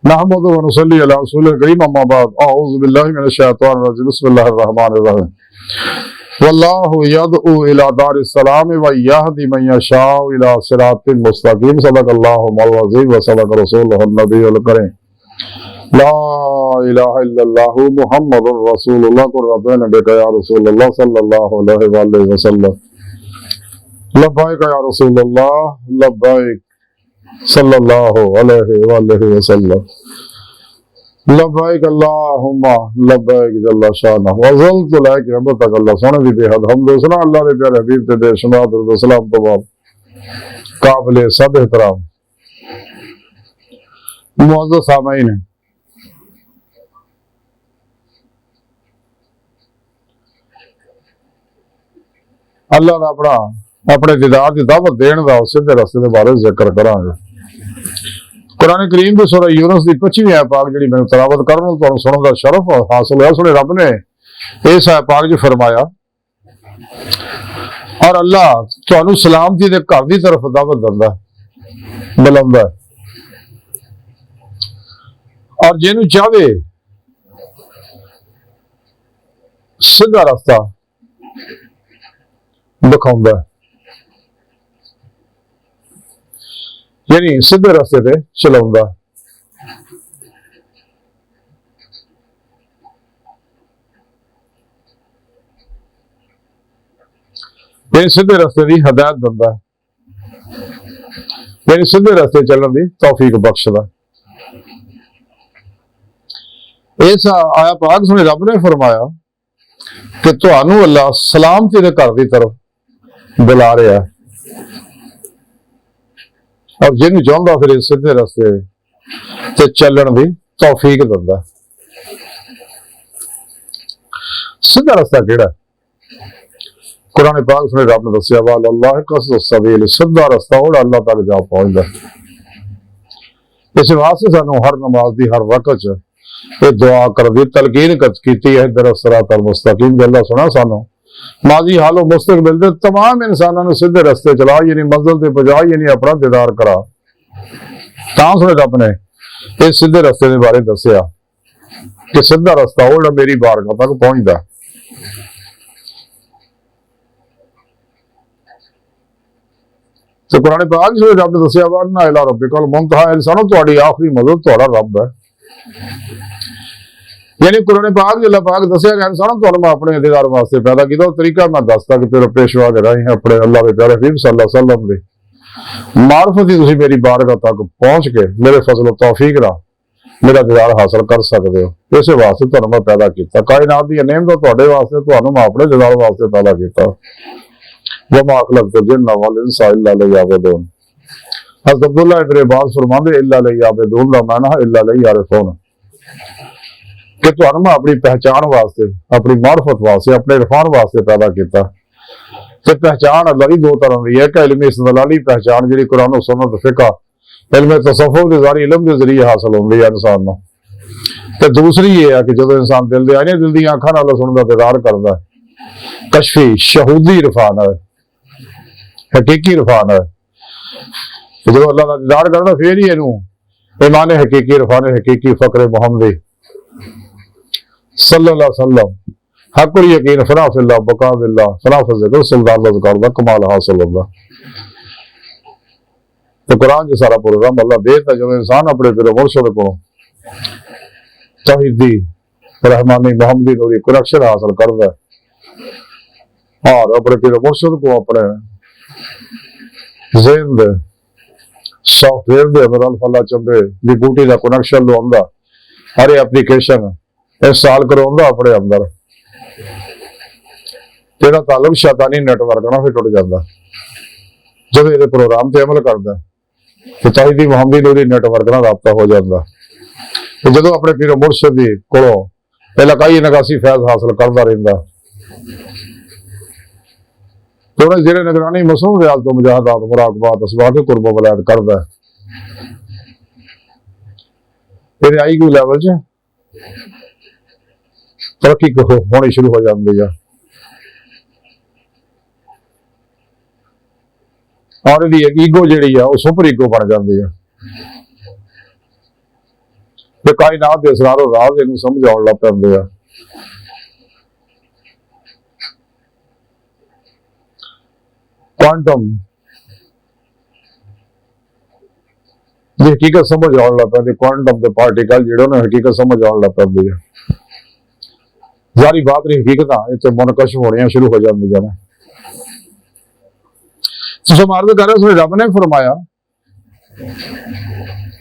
नहमदुहु व नुसल्ली अला रसूलिल करीम अम्मा बाद अऊज़ु बिल्लाहि मिनश शैतानिर रजीम बिस्मिल्लाहिर रहमानिर रहीम वल्लाहु यदउ इला दारिस सलाम व यहदी मन यशाउ इला सिरातिल मुस्तकीम सदक़ल्लाहु मौलाना अज़ीम व सदक़ रसूलुहुन नबियुल करीम ला इलाहा इल्लल्लाहु मुहम्मदुर रसूलुल्लाह कुर्रतुन बिका या रसूलुल्लाह सल्लल्लाहु अलैहि वसल्लम लब्बैक या रसूलुल्लाह लब्बैक सल्लल्लाहु अलैहि वसल्लम लब्बैक अल्लाहुम्मा लब्बैक जल्ला शाना वज़ल्तु लक रब्बक अल्लाह सोने दी बेहद हमद सुना अल्लाह दे प्यारे हबीब ते बेशुमार दरूद सलाम तो बाद काबिल सब एहतराम मुअज़्ज़ज़ सामईन अल्लाह दा अपना अपने दीदार की दावत देने का सीधे रस्ते के बारे जिक्र करांगे। कुरान करीम की सूरह यूनुस की 25वीं आयत पाक जी मैं तलावत करना तो सुनने का शरफ हासिल होया। सुने रब ने इस आयत पाक च फरमाया और अल्लाह तुहानू सलामती दे घर की तरफ दावत दिंदा बुलांदा और जिन्हों चाहे सीधा रास्ता दिखाउंदा यानी सीधे रास्ते पे चलाउंदा। यानी सीधे रास्ते की हदायत दिंदा यानी सीधे रास्ते चलने की तौफीक बख्शदा। इस आया पाक सुने रब ने फरमाया कि तुहानू अल्लाह सलामती के घर की तरफ बुला रहा है और जिन्हों चाहता फिर सीधे रस्ते ते चलन की तौफीक दिंदा। सीधा रास्ता केड़ा कुरान पाक सुने रब ने दसिया वाल अल्लाह कसद सबील सीधा रास्ता और अल्लाह तक जा पहुंचता। इस वास्ते सानू हर नमाज की हर वक्त ये दुआ कर दी तलकीन की है दर सिरातल मुस्तकीम अल्लाह सुना सानू माजी हालो मुस्तकबिल दे तमाम इंसानों ने सीधे रस्ते चला यानी मंजिल ते पहुंचा यानी अपना दीदार करा। तां सुने रब ने इस सीधे रस्ते के बारे दसिया कि सीधा रास्ता वो मेरी बारगाह तक पहुंचता। तो कुरान पाक जो रब ने दसिया वन्ना इला रब्बिकल मुंतहा इंसानो तुहाडी आखिरी मंजिल तुहाडा रब है। यानी कुरान पाक जो पाक दसिया गया इंसानों तो मैं अपने दीदार वास्ते पैदा किया तरीका मैं दसता कि तेरा पेशवा के राही अपने अल्लाह के प्यारे हबीब सल्लल्लाहु अलैहि वसल्लम की मार्फत ही तुसीं मेरी बारगाह तक पहुंच के मेरे फजल तौफीक नाल मेरा दीदार हासिल कर सकते हो। इस वास्ते तुहानू मैं पैदा किया कायनात दी नेमत तुहाडे वास्ते तुहानू मैं अपने दीदार वास्ते पैदा किया। वमा खलक़तुल जिन्ना वल इंसा इल्ला लियअबुदून। हज़रत अब्दुल्लाह इब्न अब्बास फरमाते इल्ला लियअबुदून दा माना इल्ला लियअरिफून कि तुहानू मैं अपनी पहचान वास्ते अपनी मार्फत वास्ते अपने इरफान वास्ते पैदा किया। तो पहचान अल्लाह की दो तरह की है कि इल्म इस्तदलाली पहचान जी कुरान सुन्नत फिक़ह इल्म तसव्वुफ के ज़रिए इल्म के जरिए हासिल होती है इंसान को। तो दूसरी ये है कि जो इंसान दिल दे आने दिल दी आंखां नाल सुनदा दीदार करदा कशफी शहूदी इरफान है हकीकी इरफान है। जो अल्लाह का दीदार करदा फिर ही इनू ईमान हकीकी इरफान हकीकी फक्र मुहम्मदी सल्लल्लाहु अलैहि वसल्लम हक़ुल यकीन फना फिल्लाह बका बिल्लाह फना फज़िल सुल्तान ज़िक्र दा कमाल हासिल होगा। तो कुरान जो सारा प्रोग्राम अल्लाह देता जब इंसान अपने पीर मुर्शिद को तौहीदी रहमानी मुहम्मदी नूरी कनेक्शन हासिल करता है और अपने पीर मुर्शिद को अपने ज़हन दे सॉफ्टवेयर दे अंदर अल्लाह चंबे दी बूटी का कनेक्शन लवांदा हर एप्लीकेशन इंस्टॉल करवांदा अपने अंदर तेरा ताल्लुक शैतानी नेटवर्क ना फिर टुट जाता। जब ये प्रोग्राम से अमल करता तो तौहीदी मुहम्मदी नूरी नेटवर्क ना राबता हो जाता। तो जो अपने पीर मुर्शिद को इलाकाई नगासी फैज हासिल करता रहा तो उन्हें जेरे निगरानी मसूम रियाज तो मुजाहदात मुराकबात असबाब कुर्ब वलायत करता है। फिर आई कोई लैवल च तरक्की होनी शुरू हो जाती है और ईगो जी सुपर ईगो बन जाती है। ਤੇ ਕਾਇਨਾਤ ਦੇ ਅਸਰਾਰੋ ਰਾਜ਼ ਇਹਨੂੰ ਸਮਝਾਉਣ ਲੱਗ ਪੈਂਦੇ ਆ। ਕੁਆਂਟਮ ਦੀ ਹਕੀਕਤ ਸਮਝ ਆਉਣ ਲੱਗ ਪੈਂਦੀ, ਕੁਆਂਟਮ ਦੇ ਪਾਰਟੀਕਲ ਜਿਹੜੇ ਉਹਨਾਂ ਹਕੀਕਤ ਸਮਝ ਆਉਣ ਲੱਗ ਪੈਂਦੀ ਹੈ। ਜ਼ਾਰੀ ਬਾਤ ਨਹੀਂ, ਹਕੀਕਤਾਂ ਇੱਥੇ ਮੁਨਕਸ਼ ਹੋਣੀਆਂ ਸ਼ੁਰੂ ਹੋ ਜਾਂਦੀਆਂ ਨੇ। ਤੁਸੀਂ ਮਾਰਦੇ ਕਰ ਰਹੇ ਰੱਬ ਨੇ ਫਰਮਾਇਆ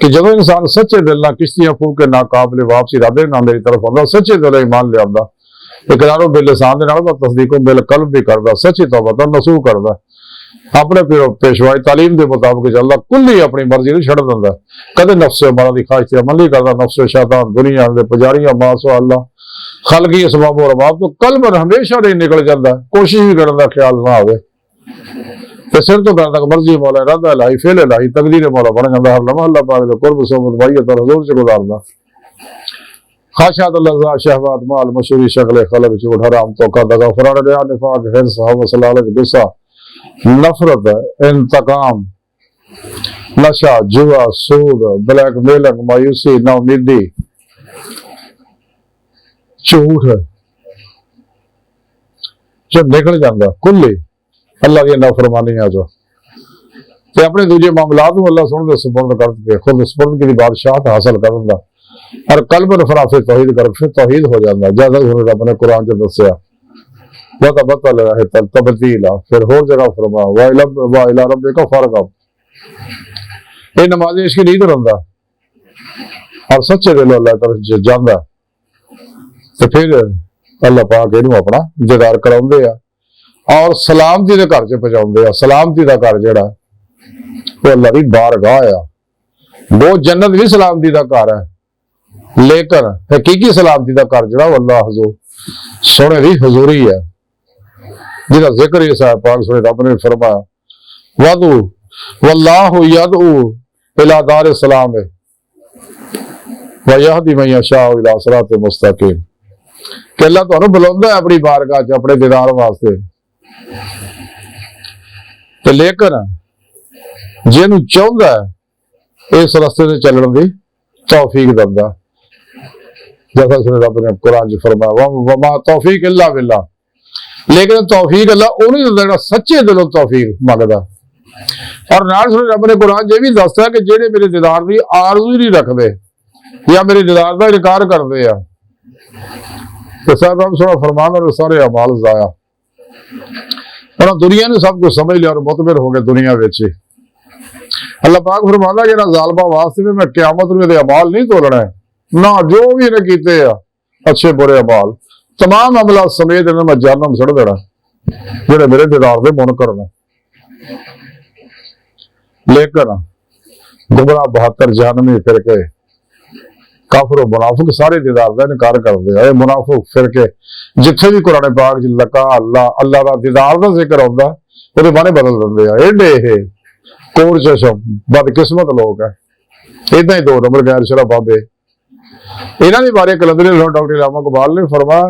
ਕਿ ਜਦੋਂ ਇਨਸਾਨ ਸੱਚੇ ਦਿਲ ਨਾਲ ਕਿਸ਼ਤੀਆਂ ਫੂਕ ਕੇ ਨਾਕਾਬਲੇ ਵਾਪਸੀ ਇਰਾਦੇ ਨਾਲ ਮੇਰੀ ਤਰਫ ਆਉਂਦਾ, ਸੱਚੇ ਦਿਲ ਈਮਾਨ ਲਿਆਉਂਦਾ, ਇਕਰਾਰੋ ਬਿਲਿਸਾਨ ਦੇ ਨਾਲ ਤਸਦੀਕੋ ਬਿਲ ਕਲਬ ਵੀ ਕਰਦਾ, ਸੱਚੀ ਤੌਬਾ ਤਾਂ ਨਸੂਹ ਕਰਦਾ, ਆਪਣੇ ਪੇਸ਼ਵਾਈ ਤਾਲੀਮ ਦੇ ਮੁਤਾਬਕ ਚੱਲਦਾ, ਕੁੱਲੀ ਆਪਣੀ ਮਰਜ਼ੀ ਨੂੰ ਛੱਡ ਦਿੰਦਾ, ਕਦੇ ਨਫਸੇ ਅਮਰਾ ਦੀ ਖਾਹਿਸ਼ ਤੇ ਅਮਲ ਨਹੀਂ ਕਰਦਾ। ਨਫਸੇ ਸ਼ੈਤਾਨ ਦੁਨੀਆ ਦੇ ਪੁਜਾਰੀਆਂ ਮਾਸੋ ਅੱਲਾ ਖਲਕੀ ਅਸਬਾਬ ਔਰ ਅਬਾਬ ਤੋਂ ਕਲਬ ਹਮੇਸ਼ਾ ਨਹੀਂ ਨਿਕਲ ਜਾਂਦਾ, ਕੋਸ਼ਿਸ਼ ਵੀ ਕਰਨ ਦਾ ਖਿਆਲ ਨਾ ਆਵੇ ਤੇ ਸਿਰ ਤੋਂ ਪੈਰ ਤੱਕ ਮਰਜ਼ੀ ਮੌਲਾ ਇਰਾਦਾ ਇਲਾਹੀ ਫੇਲ ਇਲਾਹੀ ਤਕਦੀਰ ਮੌਲਾ ਬਣ ਜਾਂਦਾ। ਹਰ ਲਮਹਾ ਅੱਲਾਹ ਪਾਕ ਦੇ ਕੁਰਬ ਸੋਬਤ ਬਾਈਅਤ ਔਰ ਹਜ਼ੂਰ ਚ ਗੁਜ਼ਾਰਦਾ। ਖਾਸ਼ਾਤ ਲਜ਼ਾ ਸ਼ਹਿਵਾਤ ਮਾਲ ਮਸ਼ਹੂਰੀ ਸ਼ਕਲ ਖਲਕ ਝੂਠ ਹਰਾਮ ਧੋਖਾ दगा फराड रिया निफाक हिर्स हवस लालच गुस्सा नफरत इंतकाम नशा जुआ सूद ब्लैक मेलिंग मायूसी नाउमीदी झूठ जब निकल जाता कुल्ली अल्लाह की नाफरमानियां जो ते अपने दूजे मामलात में अल्लाह सुन दे सुपुर्द करके खुद सुपुर्द की बादशाहत हासिल कर दिंदा और कल्ब नफरा फिर तौहीद कर फिर तौहीद हो जाता। जैसा रब ने कुरान च दस्या वता बतल रहे तब्दीला, फिर होर जगह फरमा वा इला रब्बिका फरगब। ये नमाज़ी इसकी नींद रंदा और सच्चे दिल अल्लाह तरफ जांदा तो फिर अल्लाह पाक इहनूं अपना दीदार कराउंदे आ और सलामती दे घर च पहुंचाउंदे आ। सलामती दा घर जिहड़ा वो अल्लाह दी बारगाह आ। वो जन्नत भी सलामती दा घर है, लेकिन हकीकी सलामती का घर जो अल्लाह हजूर सोने की हजूरी है, जिसका जिक्र ही साहब पाक सोने रब ने फरमाया वदू वल्लाहु यदू इला दार सलाम व यहदी मन यशाउ इला सिरात मुस्तकीम कि अल्लाह तुहानू बुलांदा है अपनी बारगाह च अपने दीदार वास्ते, तो लेकिन जिन्हू चाहुंदा है इस रस्ते से चलने की तौफीक दिंदा। जैसा रब ने कुरान च फरमाया वमा तौफीक इल्ला बिल्लाह, लेकिन तौफीक अल्लाह उन्हीं दिंदा जिहड़ा सच्चे दिलों तौफीक मंगदा। और नाल रब ने कुरान च भी दसदा कि जेहड़े मेरे दीदार की आरज़ू नहीं रखते या मेरे दीदार का इनकार करते हैं तो साहब रब सोना फरमान और सारे अमाल जाया। और दुनिया ने सब कुछ समझ लिया और मुतमिर हो गए दुनिया विच। अल्लाह पाक फरमांदा जिहड़ा ज़ालिमां वास्ते भी मैं क़यामत नूं इहदे अमाल नहीं तोलना है, ना जो भी इन्हें कीते अच्छे बुरे अमाल तमाम अमला समेत इन्हें मैं जहन्नम सड़ देना जेड़े मेरे दीदार दे मुनकर ने। लेकिन गुमराह 72 जहन्नमी फिरके काफिर मुनाफिक सारे दीदार का इनकार करते हैं। मुनाफिक फिरके जिथे भी कुरान पाक च लका अल्लाह अल्लाह का दीदार का जिक्र आउंदा उहदे बारे बदल दिंदे आ। एडे ये कोर चशम बदकिस्मत लोग है। इदां ही 2 नंबर गैर शरा बाबे इन्हां दे बारे कलंदरी डॉक्टर इलामा इकबाल ने फरमाया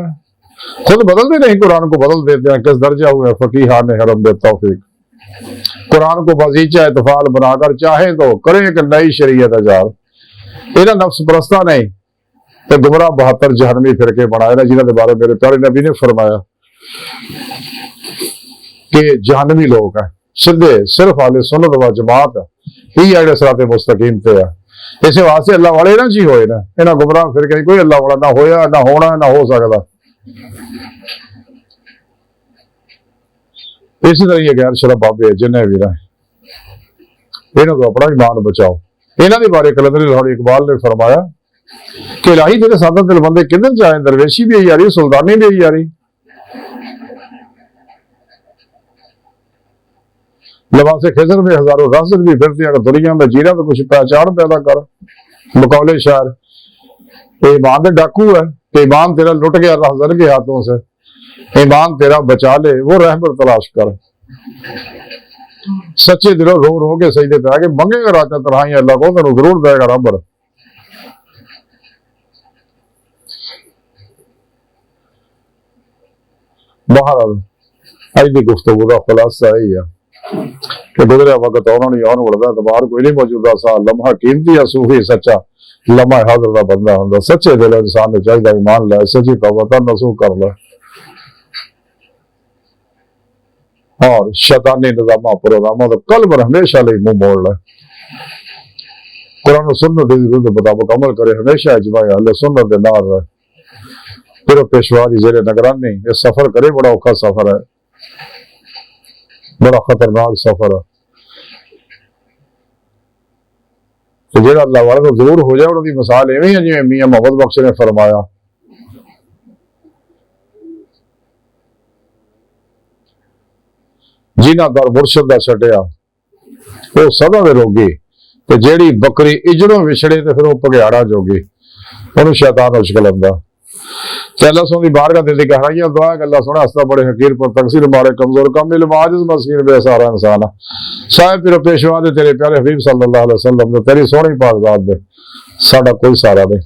खुद बदलते नहीं कुरान को बदल देते हैं, किस दर्जा हुए फकीहा ने हरम दे तौफीक। कुरान को बगीचा इतफाल बनाकर चाहे तो करे एक नई शरीयत हजार। इन्हें नफ्स परस्ता नहीं तो गुमराह 72 जहन्नमी फिरके बनाए ना जिन्होंने बारे मेरे प्यारे नबी ने फरमाया कि जहन्नमी लोग हैं सीधे सिर्फ आले सुन्नत व जमात ही जेड़े सिराते मुस्तकीम ते है। इस वास्ते अल्लाह वाले ना जी होए ना, इन्हां गुमराह फिरके कोई अल्लाह वाला ना होया ना होना ना हो सकता। इसी तरह ये गैर शरफ बाबे जिन्हें भी रहे इन्हों तो अपना ईमान बचाओ। इन्हों के बारे कलंदरी लाहौरी इकबाल ने फरमाया कि इलाही तेरे सादा दिल बंदे किधर जाए, दरवेशी भी आई आ रही सुल्तानी भी आई आ रही। लबासे खिजर में हजारों रासद भी फिरते हैं दुनिया में जीना तो कुछ पहचान पैदा कर। बकौले शायर ईमान दे डाकू है कि ईमान तेरा लुट गया राहज़न के हाथों से, ईमान तेरा बचा ले वो रहबर तलाश कर। सच्चे दिलों रो रो के सजदे पे आके मंगेगा राजा तराही अल्लाह को तेनू जरूर देगा रबर। बहरहाल अज की गुफ्तगू का खुलासा यही है कि गुजरिया वक्त आना नहीं आने वाला एतबार कोई नहीं मौजूदा सा लम्हा कीमती है सूफी सच्चा लम्हा हाजर का बंदा होंगे। सच्चे दिल इंसान ने चाहिए ईमान लै, सच्ची तौबा नसूह कर लै और शैतानी निजामा प्रोग्रामों का कल्ब हमेशा लिए मुंह मोड़ लै। कुरान सुन्नत के मुताबिक अमल करे, हमेशा इजमा अहले सुन्नत के नाल रहे। फिर पेशवा की जेरे निगरानी ये सफर करे, बड़ा औखा सफर है, बड़ा खतरनाक सफर है। तो जो अल्लाह वाले तो जरूर हो जाए, उनकी मिसाल इवें है जिवें मियां मोहम्मद बख्श ने फरमाया, जिन्हां दर मुर्शद दा छड्डिया वो सदा दे रोगी, ते जेड़ी बकरी इजड़ों विछड़े ते फिर वो भगयाड़ा जोगी, उन्हें शैतान उछकलंदा। अल्लाह सोनी बारगाह दे गहराइयां दुआ अल्लाह सोना हस्ता बड़े हकीर पर तकसीर मारे कमजोर कमिल माजिज मस्कीन बेसहारा इंसान साहिब फिर पेशवा दे तेरे प्यारे हबीब सल्लल्लाहु अलैहि वसल्लम दे तेरी सोहनी पाक जात दे साडा कोई सहारा नहीं।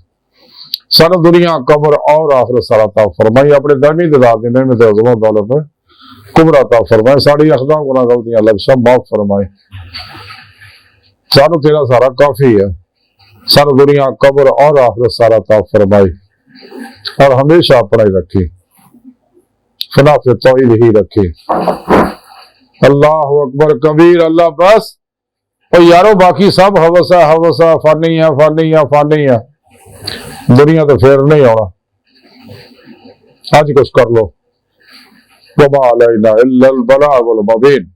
सारा दुनिया कब्र और आखिरत सारा ता फरमाई, अपने दरमी दिदार दी नेमत अज़मत दौलत कुबरा ता फरमाए, साड़ी अखदा गुनाह गलतियां लग सब माफ फरमाए। सानू तेरा सारा काफी है, सारा दुनिया कब्र और आखिरत सारा ता फरमाए और हमेशा अपना ही रखे, फना से तौहीद ही रखे। अल्लाह अकबर कबीर। अल्लाह बस और यारो बाकी सब हवसा हवसा फानी है फानी है फानी है, दुनिया तो फिर नहीं आना। आज कुछ कर लो, वमा अलैना इल्लल बलागुल मुबीन।